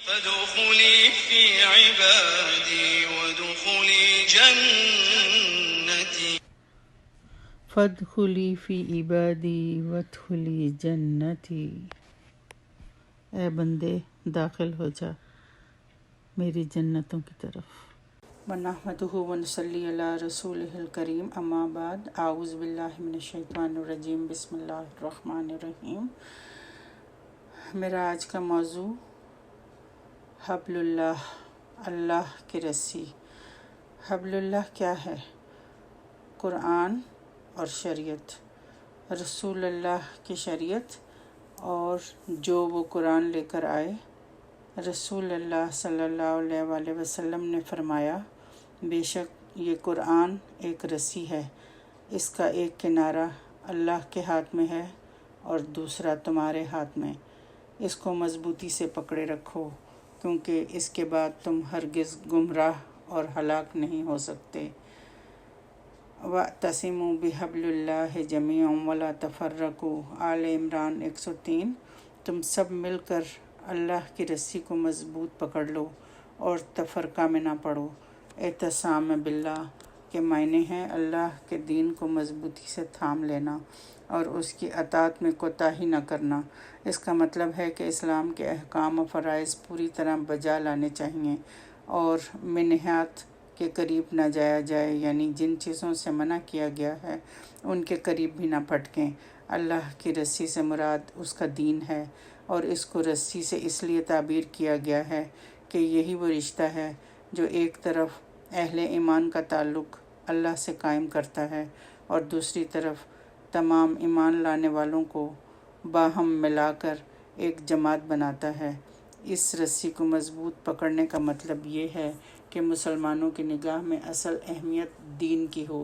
فادخلی فی عبادی وادخلی جنتی فادخلی فی عبادی وادخلی جنتی، اے بندے داخل ہو جا میری جنتوں کی طرف۔ ونحمدہ ونصلی علی رسولہ الکریم، اما بعد، اعوذ باللہ من الشیطان الرجیم، بسم اللہ الرحمن الرحیم۔ میرا آج کا موضوع حبل اللہ، اللہ کی رسی۔ حبل اللہ کیا ہے؟ قرآن اور شریعت، رسول اللہ کی شریعت اور جو وہ قرآن لے کر آئے۔ رسول اللہ صلی اللہ علیہ وآلہ وسلم نے فرمایا، بے شک یہ قرآن ایک رسی ہے، اس کا ایک کنارہ اللہ کے ہاتھ میں ہے اور دوسرا تمہارے ہاتھ میں، اس کو مضبوطی سے پکڑے رکھو، کیونکہ اس کے بعد تم ہرگز گمراہ اور ہلاک نہیں ہو سکتے۔ وَاعْتَصِمُوا بِحَبْلِ اللَّهِ جَمِيعًا وَلَا تَفَرَّقُوا، آل عمران 103۔ تم سب مل کر اللہ کی رسی کو مضبوط پکڑ لو اور تفرقہ میں نہ پڑو۔ اعتصام باللہ کے معنی ہیں اللہ کے دین کو مضبوطی سے تھام لینا اور اس کی اطاعت میں کوتاہی نہ کرنا۔ اس کا مطلب ہے کہ اسلام کے احکام و فرائض پوری طرح بجا لانے چاہئیں اور منہیات کے قریب نہ جایا جائے، یعنی جن چیزوں سے منع کیا گیا ہے ان کے قریب بھی نہ پھٹکیں۔ اللہ کی رسی سے مراد اس کا دین ہے، اور اس کو رسی سے اس لیے تعبیر کیا گیا ہے کہ یہی وہ رشتہ ہے جو ایک طرف اہل ایمان کا تعلق اللہ سے قائم کرتا ہے اور دوسری طرف تمام ایمان لانے والوں کو باہم ملا کر ایک جماعت بناتا ہے۔ اس رسی کو مضبوط پکڑنے کا مطلب یہ ہے کہ مسلمانوں کی نگاہ میں اصل اہمیت دین کی ہو،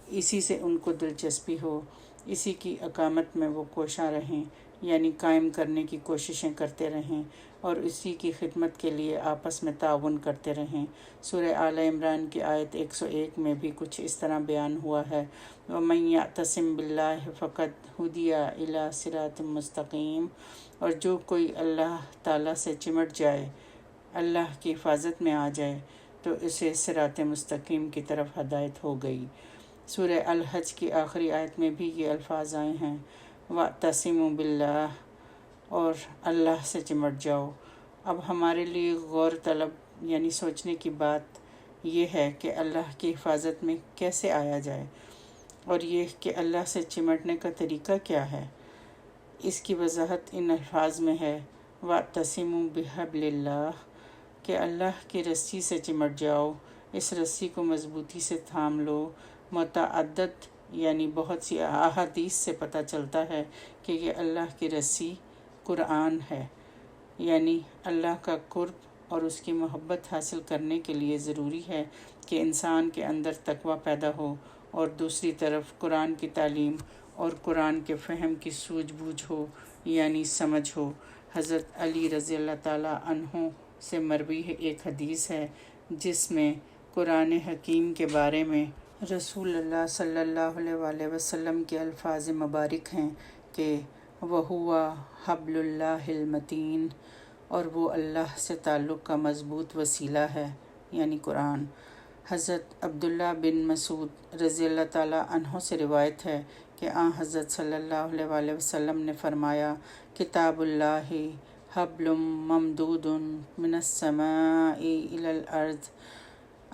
اسی سے ان کو دلچسپی ہو، اسی کی اقامت میں وہ کوشاں رہیں، یعنی قائم کرنے کی کوششیں کرتے رہیں اور اسی کی خدمت کے لیے آپس میں تعاون کرتے رہیں۔ سورہ آل عمران کی آیت 101 میں بھی کچھ اس طرح بیان ہوا ہے، وَمَن يَعْتَصِم بِاللَّهِ فَقَدْ هُدِیَ إِلَىٰ صِرَاطٍ مُّسْتَقِیمٍ، اور جو کوئی اللہ تعالیٰ سے چمٹ جائے، اللہ کی حفاظت میں آ جائے، تو اسے صراط مستقیم کی طرف ہدایت ہو گئی۔ سورہ الحج کی آخری آیت میں بھی یہ الفاظ آئے ہیں، وَاعْتَصِمُوا بِاللَّهِ، اور اللہ سے چمٹ جاؤ۔ اب ہمارے لیے غور طلب یعنی سوچنے کی بات یہ ہے کہ اللہ کی حفاظت میں کیسے آیا جائے، اور یہ کہ اللہ سے چمٹنے کا طریقہ کیا ہے۔ اس کی وضاحت ان الفاظ میں ہے، وَاعْتَصِمُوا بِحَبْلِ اللَّهِ، کہ اللہ کی رسی سے چمٹ جاؤ، اس رسی کو مضبوطی سے تھام لو۔ متعدد یعنی بہت سی احادیث سے پتہ چلتا ہے کہ یہ اللہ کی رسی قرآن ہے، یعنی اللہ کا قرب اور اس کی محبت حاصل کرنے کے لیے ضروری ہے کہ انسان کے اندر تقویٰ پیدا ہو، اور دوسری طرف قرآن کی تعلیم اور قرآن کے فہم کی سوجھ بوجھ ہو، یعنی سمجھ ہو۔ حضرت علی رضی اللہ تعالیٰ عنہ سے مروی ایک حدیث ہے جس میں قرآن حکیم کے بارے میں رسول اللہ صلی اللہ علیہ وآلہ وسلم کے الفاظ مبارک ہیں کہ وَهُوَ حَبْلُ اللَّهِ الْمَتِينُ، اور وہ اللہ سے تعلق کا مضبوط وسیلہ ہے، یعنی قرآن۔ حضرت عبداللہ بن مسعود رضی اللہ تعالیٰ عنہ سے روایت ہے کہ حضرت صلی اللہ علیہ وآلہ وسلم نے فرمایا، کتاب اللہ حبل ممدود من السماء الی الارض،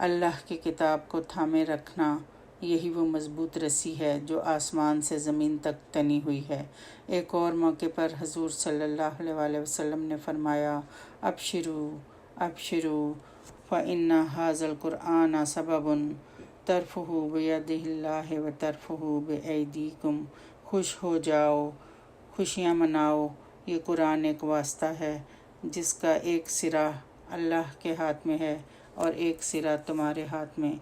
اللہ کی کتاب کو تھامے رکھنا یہی وہ مضبوط رسی ہے جو آسمان سے زمین تک تنی ہوئی ہے۔ ایک اور موقع پر حضور صلی اللہ علیہ وآلہ وسلم نے فرمایا، ابشروا ابشروا فإن هذا القرآن سبب ترفعہ بید اللہ وترفعہ بأیدیکم، خوش ہو جاؤ، خوشیاں مناؤ، یہ قرآن ایک واسطہ ہے جس کا ایک سرا اللہ کے ہاتھ میں ہے اور ایک سرا تمہارے ہاتھ میں۔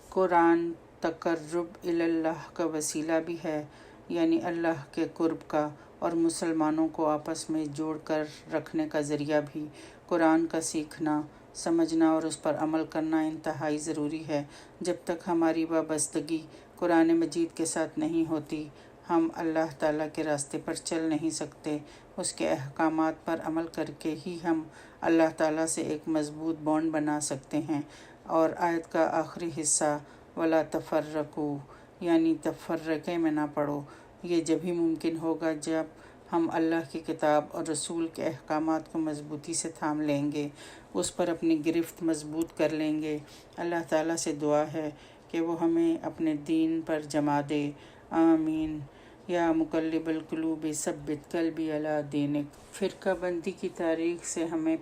قرآن تقرب الی اللہ کا وسیلہ بھی ہے، یعنی اللہ کے قرب کا، اور مسلمانوں کو آپس میں جوڑ کر رکھنے کا ذریعہ بھی۔ قرآن کا سیکھنا، سمجھنا اور اس پر عمل کرنا انتہائی ضروری ہے۔ جب تک ہماری وابستگی قرآن مجید کے ساتھ نہیں ہوتی، ہم اللہ تعالیٰ کے راستے پر چل نہیں سکتے، اس کے احکامات پر عمل کر کے ہی ہم اللہ تعالیٰ سے ایک مضبوط بانڈ بنا سکتے ہیں۔ اور آیت کا آخری حصہ ولا تفرقو یعنی تفرقے میں نہ پڑو، یہ جبھی ممکن ہوگا جب ہم اللہ کی کتاب اور رسول کے احکامات کو مضبوطی سے تھام لیں گے، اس پر اپنی گرفت مضبوط کر لیں گے۔ اللہ تعالیٰ سے دعا ہے کہ وہ ہمیں اپنے دین پر جما دے، آمین۔ یا مقلب القلوب ثبت قلبی علی دینک۔ فرقہ بندی کی تاریخ سے ہمیں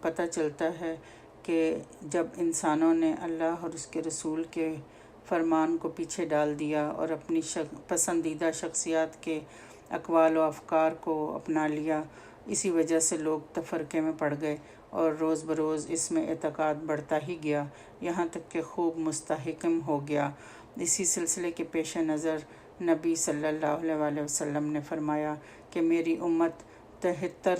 پتہ چلتا ہے کہ جب انسانوں نے اللہ اور اس کے رسول کے فرمان کو پیچھے ڈال دیا اور اپنی پسندیدہ شخصیات کے اقوال و افکار کو اپنا لیا، اسی وجہ سے لوگ تفرقے میں پڑ گئے اور روز بروز اس میں اعتقاد بڑھتا ہی گیا، یہاں تک کہ خوب مستحکم ہو گیا۔ اسی سلسلے کے پیش نظر نبی صلی اللہ علیہ وسلم نے فرمایا کہ میری امت 73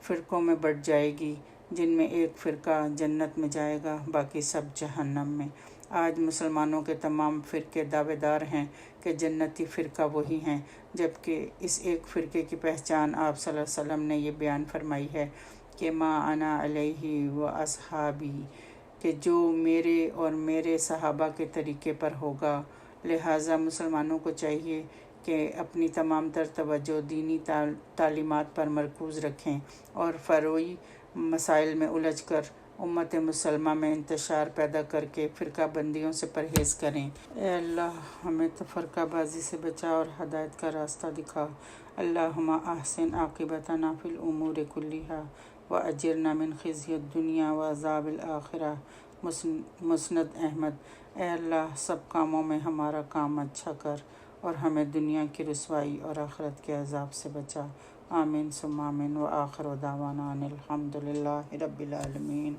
فرقوں میں بٹ جائے گی، جن میں ایک فرقہ جنت میں جائے گا، باقی سب جہنم میں۔ آج مسلمانوں کے تمام فرقے دعوے دار ہیں کہ جنتی فرقہ وہی ہیں، جبکہ اس ایک فرقے کی پہچان آپ صلی اللہ علیہ وسلم نے یہ بیان فرمائی ہے کہ ما انا علیہ و اصحابی، کہ جو میرے اور میرے صحابہ کے طریقے پر ہوگا۔ لہٰذا مسلمانوں کو چاہیے کہ اپنی تمام تر توجہ دینی تعلیمات پر مرکوز رکھیں اور فروعی مسائل میں الجھ کر امت مسلمہ میں انتشار پیدا کر کے فرقہ بندیوں سے پرہیز کریں۔ اے اللہ ہمیں تفرقہ بازی سے بچا اور ہدایت کا راستہ دکھا۔ اللہم احسن عاقبتنا فی الامور کلیہا واجرنا من خزی الدنیا وعذاب الآخرہ۔ مسند احمد۔ اے اللہ سب کاموں میں ہمارا کام اچھا کر اور ہمیں دنیا کی رسوائی اور آخرت کے عذاب سے بچا، آمین ثم آمین۔ وآخر دعوانا ان الحمد للہ رب العالمین۔